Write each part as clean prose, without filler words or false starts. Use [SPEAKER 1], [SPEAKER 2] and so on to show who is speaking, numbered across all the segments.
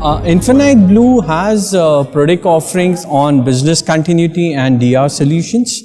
[SPEAKER 1] Infinite Blue has product offerings on business continuity and DR solutions.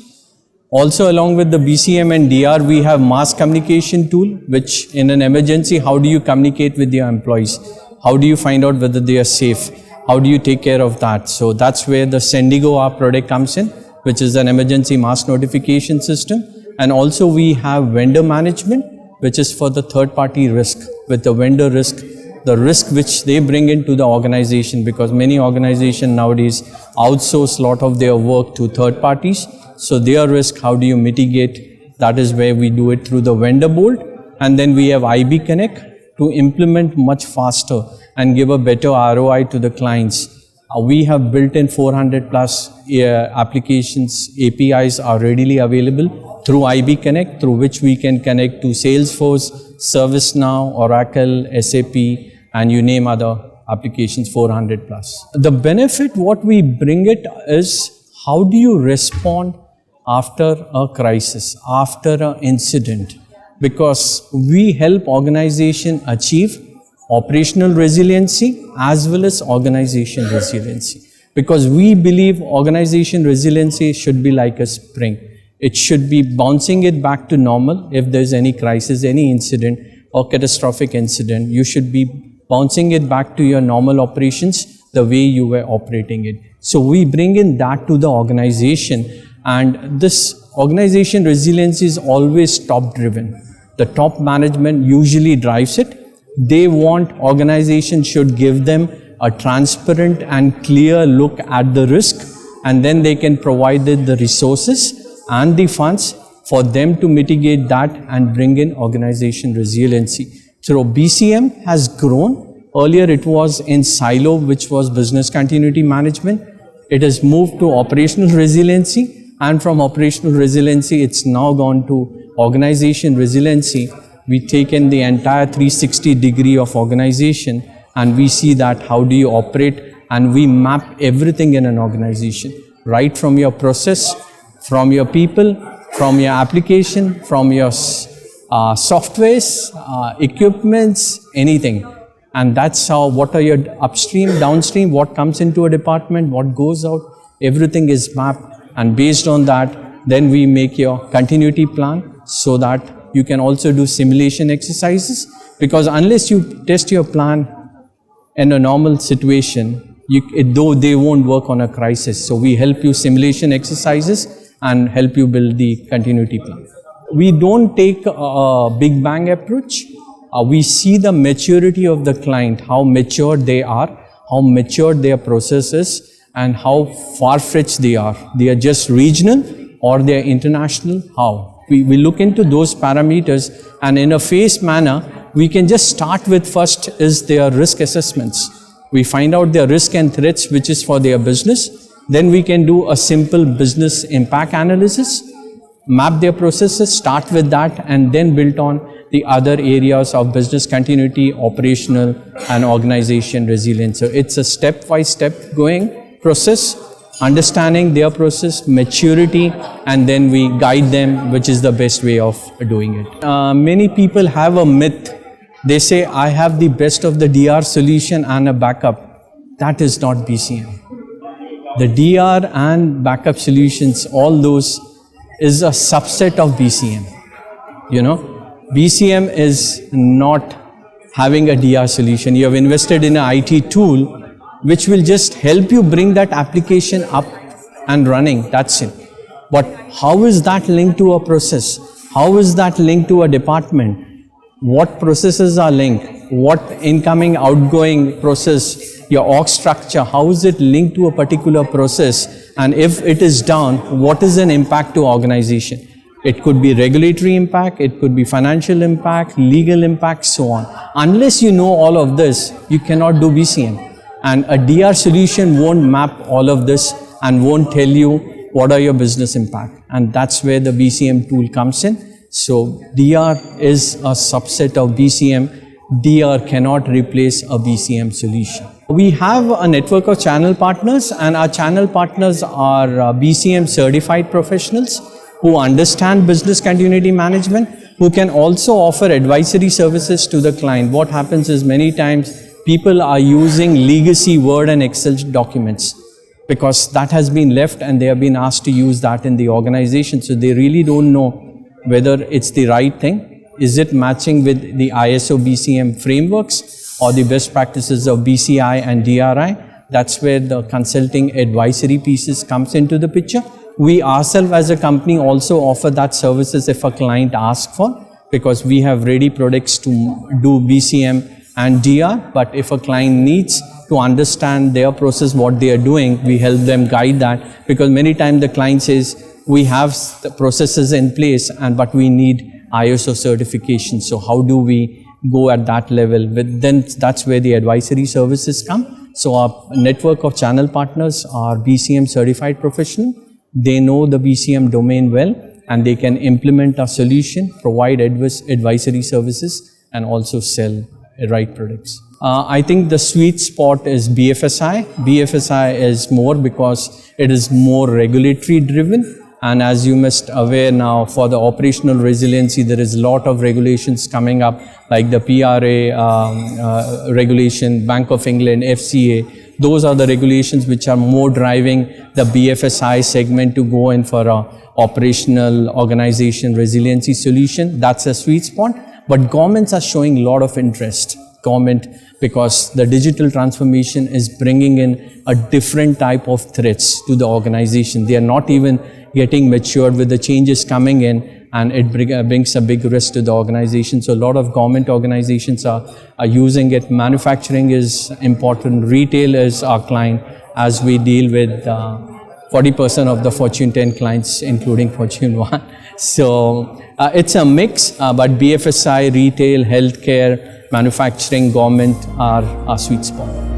[SPEAKER 1] Also, along with the BCM and DR, we have mass communication tool, which in an emergency, how do you communicate with your employees? How do you find out whether they are safe? How do you take care of that? So that's where the Sendigo, our product, comes in, which is an emergency mass notification system. And also we have vendor management, which is for the third-party risk, with the vendor risk, the risk which they bring into the organization, because many organizations nowadays outsource a lot of their work to third parties. So their risk, how do you mitigate? That is where we do it through the vendor board. And then we have IB Connect to implement much faster and give a better ROI to the clients. We have built in 400 plus applications. APIs are readily available through IB Connect, through which we can connect to Salesforce, ServiceNow, Oracle, SAP, and you name other applications, 400 plus. The benefit, what we bring it is, how do you respond after a crisis, after an incident? Because we help organization achieve operational resiliency as well as organization resiliency. Because we believe organization resiliency should be like a spring. It should be bouncing it back to normal. If there's any crisis, any incident or catastrophic incident, you should be bouncing it back to your normal operations the way you were operating it. So we bring in that to the organization, and this organization resilience is always top driven. The top management usually drives it. They want organization should give them a transparent and clear look at the risk, and then they can provide the resources and the funds for them to mitigate that and bring in organization resiliency. So BCM has grown. Earlier it was in silo, which was business continuity management. It has moved to operational resiliency, and from operational resiliency it's now gone to organization resiliency. We take in the entire 360 degree of organization, and we see that how do you operate, and we map everything in an organization, right from your process, from your people, from your application, from your softwares, equipments, anything. And that's how, what are your upstream, downstream, what comes into a department, what goes out, everything is mapped. And based on that, then we make your continuity plan so that you can also do simulation exercises. Because unless you test your plan in a normal situation, though they won't work on a crisis. So we help you simulation exercises and help you build the continuity plan. We don't take a big bang approach. We see the maturity of the client, how mature they are, how mature their process is, and how far-fetched they are. They are just regional or they are international, how? We look into those parameters, and in a phased manner, we can just start with first is their risk assessments. We find out their risk and threats, which is for their business. Then we can do a simple business impact analysis, map their processes, start with that, and then build on the other areas of business continuity, operational, and organization resilience. So it's a step-by-step going process, understanding their process, maturity, and then we guide them, which is the best way of doing it. Many people have a myth. They say, I have the best of the DR solution and a backup. That is not BCM. The DR and backup solutions, all those is a subset of BCM. You know, BCM is not having a DR solution. You have invested in an IT tool which will just help you bring that application up and running. That's it. But how is that linked to a process? How is that linked to a department? What processes are linked? What incoming, outgoing process, your org structure, how is it linked to a particular process? And if it is down, what is an impact to organization? It could be regulatory impact, it could be financial impact, legal impact, so on. Unless you know all of this, you cannot do BCM. And a DR solution won't map all of this and won't tell you what are your business impact. And that's where the BCM tool comes in. So DR is a subset of BCM. DR cannot replace a BCM solution. We have a network of channel partners, and our channel partners are BCM certified professionals who understand business continuity management, who can also offer advisory services to the client. What happens is many times people are using legacy Word and Excel documents because that has been left and they have been asked to use that in the organization. So they really don't know whether it's the right thing. Is it matching with the ISO BCM frameworks or the best practices of BCI and DRI? That's where the consulting advisory pieces comes into the picture. We ourselves as a company also offer that services if a client asks for, because we have ready products to do BCM and DR, but if a client needs to understand their process, what they are doing, we help them guide that, because many times the client says, we have the processes in place, but we need ISO certification. So how do we go at that level? But then that's where the advisory services come. So our network of channel partners are BCM certified professional. They know the BCM domain well, and they can implement our solution, provide advisory services, and also sell right products. I think the sweet spot is BFSI. BFSI is more because it is more regulatory driven. And as you must aware now, for the operational resiliency, there is a lot of regulations coming up, like the PRA regulation, Bank of England, FCA. Those are the regulations which are more driving the BFSI segment to go in for a operational organization resiliency solution. That's a sweet spot. But governments are showing a lot of interest. Government, because the digital transformation is bringing in a different type of threats to the organization. They are not even getting matured with the changes coming in, and it brings a big risk to the organization. So a lot of government organizations are using it. Manufacturing is important. Retail is our client, as we deal with 40% of the Fortune 10 clients, including Fortune 1. So it's a mix, but BFSI, retail, healthcare, manufacturing, government are our sweet spot.